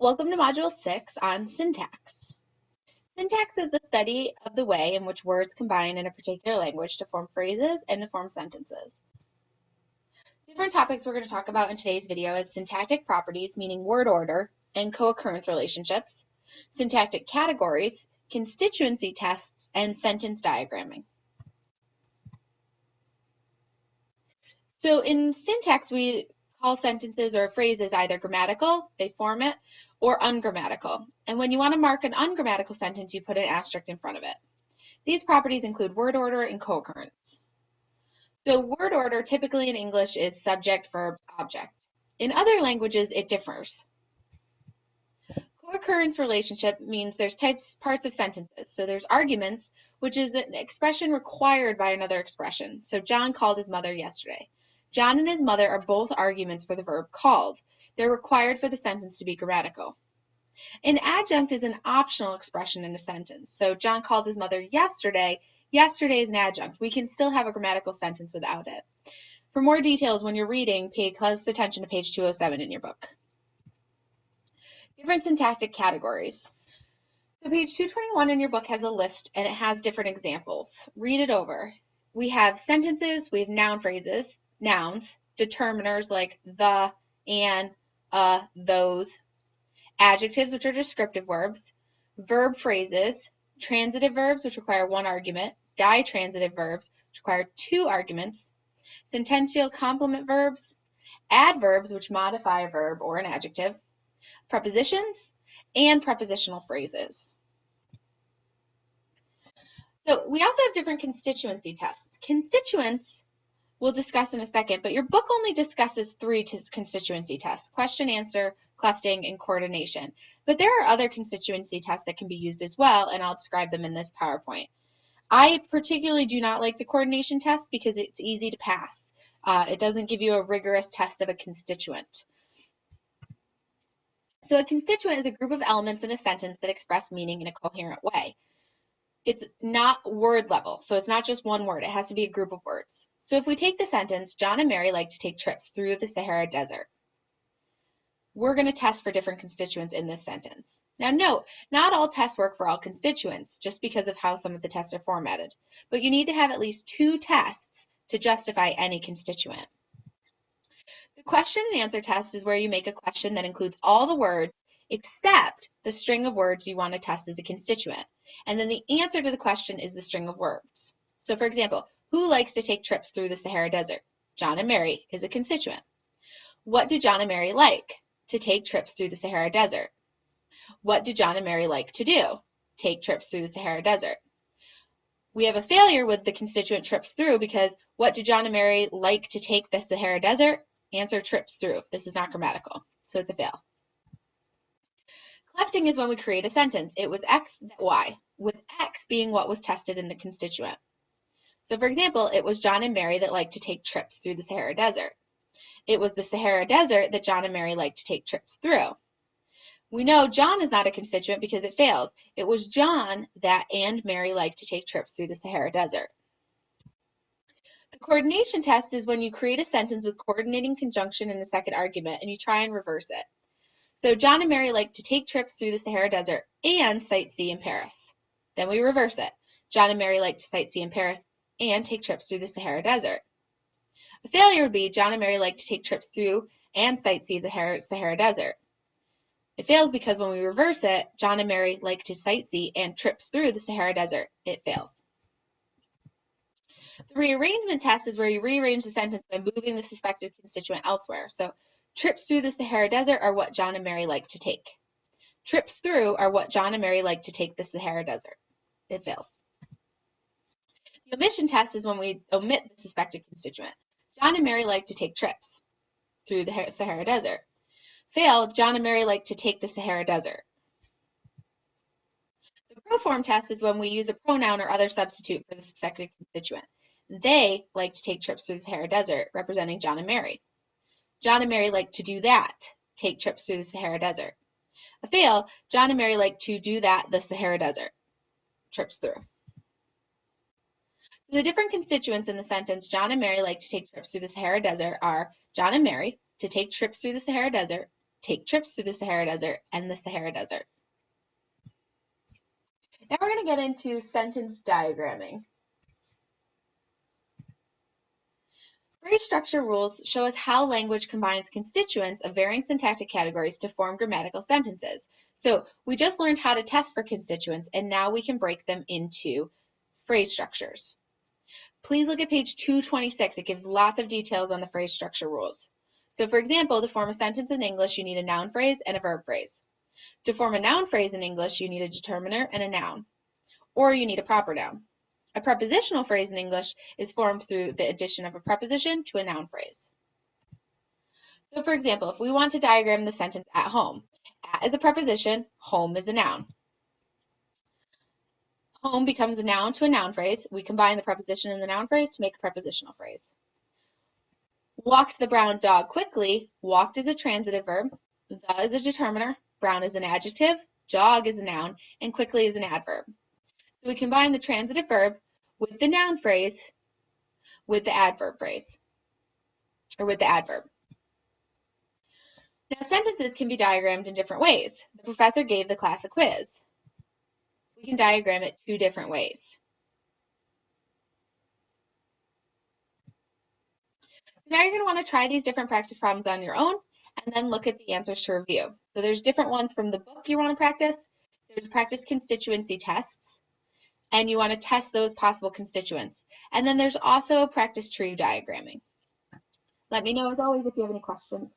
Welcome to Module 6 on syntax. Syntax is the study of the way in which words combine in a particular language to form phrases and to form sentences. Different topics we're going to talk about in today's video is syntactic properties, meaning word order, and co-occurrence relationships, syntactic categories, constituency tests, and sentence diagramming. So in syntax, we call sentences or phrases either grammatical, they form it, or ungrammatical. And when you want to mark an ungrammatical sentence, you put an asterisk in front of it. These properties include word order and co-occurrence. So word order typically in English is subject, verb, object. In other languages, it differs. Co-occurrence relationship means there's parts of sentences. So there's arguments, which is an expression required by another expression. So John called his mother yesterday. John and his mother are both arguments for the verb called. They're required for the sentence to be grammatical. An adjunct is an optional expression in a sentence. So John called his mother yesterday. Yesterday is an adjunct. We can still have a grammatical sentence without it. For more details when you're reading, pay close attention to page 207 in your book. Different syntactic categories. So page 221 in your book has a list and it has different examples. Read it over. We have sentences, we have noun phrases, nouns, determiners like the, and, those, adjectives, which are descriptive verbs, verb phrases, transitive verbs, which require one argument, ditransitive verbs, which require two arguments, sentential complement verbs, adverbs, which modify a verb or an adjective, prepositions, and prepositional phrases. So we also have different constituency tests. Constituents we'll discuss in a second, but your book only discusses 3 constituency tests: question, answer, clefting, and coordination. But there are other constituency tests that can be used as well, and I'll describe them in this PowerPoint. I particularly do not like the coordination test because it's easy to pass. It doesn't give you a rigorous test of a constituent. So a constituent is a group of elements in a sentence that express meaning in a coherent way. It's not word level, so it's not just one word. It has to be a group of words. So if we take the sentence, John and Mary like to take trips through the Sahara Desert. We're going to test for different constituents in this sentence. Now note, not all tests work for all constituents, just because of how some of the tests are formatted. But you need to have at least 2 tests to justify any constituent. The question and answer test is where you make a question that includes all the words except the string of words you want to test as a constituent. And then the answer to the question is the string of words. So for example, who likes to take trips through the Sahara Desert? John and Mary is a constituent. What do John and Mary like? To take trips through the Sahara Desert. What do John and Mary like to do? Take trips through the Sahara Desert. We have a failure with the constituent trips through because what do John and Mary like to take the Sahara Desert? Answer, trips through. This is not grammatical, so it's a fail. Clefting is when we create a sentence. It was X, Y, with X being what was tested in the constituent. So for example, it was John and Mary that liked to take trips through the Sahara Desert. It was the Sahara Desert that John and Mary liked to take trips through. We know John is not a constituent because it fails. It was John that and Mary liked to take trips through the Sahara Desert. The coordination test is when you create a sentence with coordinating conjunction in the second argument and you try and reverse it. So John and Mary like to take trips through the Sahara Desert and sightsee in Paris. Then we reverse it. John and Mary like to sightsee in Paris and take trips through the Sahara Desert. A failure would be John and Mary like to take trips through and sightsee the Sahara Desert. It fails because when we reverse it, John and Mary like to sightsee and trips through the Sahara Desert. It fails. The rearrangement test is where you rearrange the sentence by moving the suspected constituent elsewhere. So trips through the Sahara Desert are what John and Mary like to take. Trips through are what John and Mary like to take the Sahara Desert. It fails. The omission test is when we omit the suspected constituent. John and Mary like to take trips through the Sahara Desert. Failed, John and Mary like to take the Sahara Desert. The proform test is when we use a pronoun or other substitute for the suspected constituent. They like to take trips through the Sahara Desert, representing John and Mary. John and Mary like to do that, take trips through the Sahara Desert. A fail, John and Mary like to do that, the Sahara Desert, trips through. The different constituents in the sentence, John and Mary like to take trips through the Sahara Desert, are John and Mary, to take trips through the Sahara Desert, take trips through the Sahara Desert and the Sahara Desert. Now we're going to get into sentence diagramming. Phrase structure rules show us how language combines constituents of varying syntactic categories to form grammatical sentences. So we just learned how to test for constituents, and now we can break them into phrase structures. Please look at page 226. It gives lots of details on the phrase structure rules. So for example, to form a sentence in English, you need a noun phrase and a verb phrase. To form a noun phrase in English, you need a determiner and a noun, or you need a proper noun. A prepositional phrase in English is formed through the addition of a preposition to a noun phrase. So for example, if we want to diagram the sentence at home, at is a preposition, home is a noun. Home becomes a noun to a noun phrase. We combine the preposition and the noun phrase to make a prepositional phrase. Walked the brown dog quickly. Walked is a transitive verb. The is a determiner. Brown is an adjective. Jog is a noun. And quickly is an adverb. So we combine the transitive verb with the noun phrase with the adverb phrase, or with the adverb. Now, sentences can be diagrammed in different ways. The professor gave the class a quiz. We can diagram it 2 different ways. So now you're going to want to try these different practice problems on your own and then look at the answers to review. So there's different ones from the book you want to practice. There's practice constituency tests, and you want to test those possible constituents. And then there's also practice tree diagramming. Let me know, as always, if you have any questions.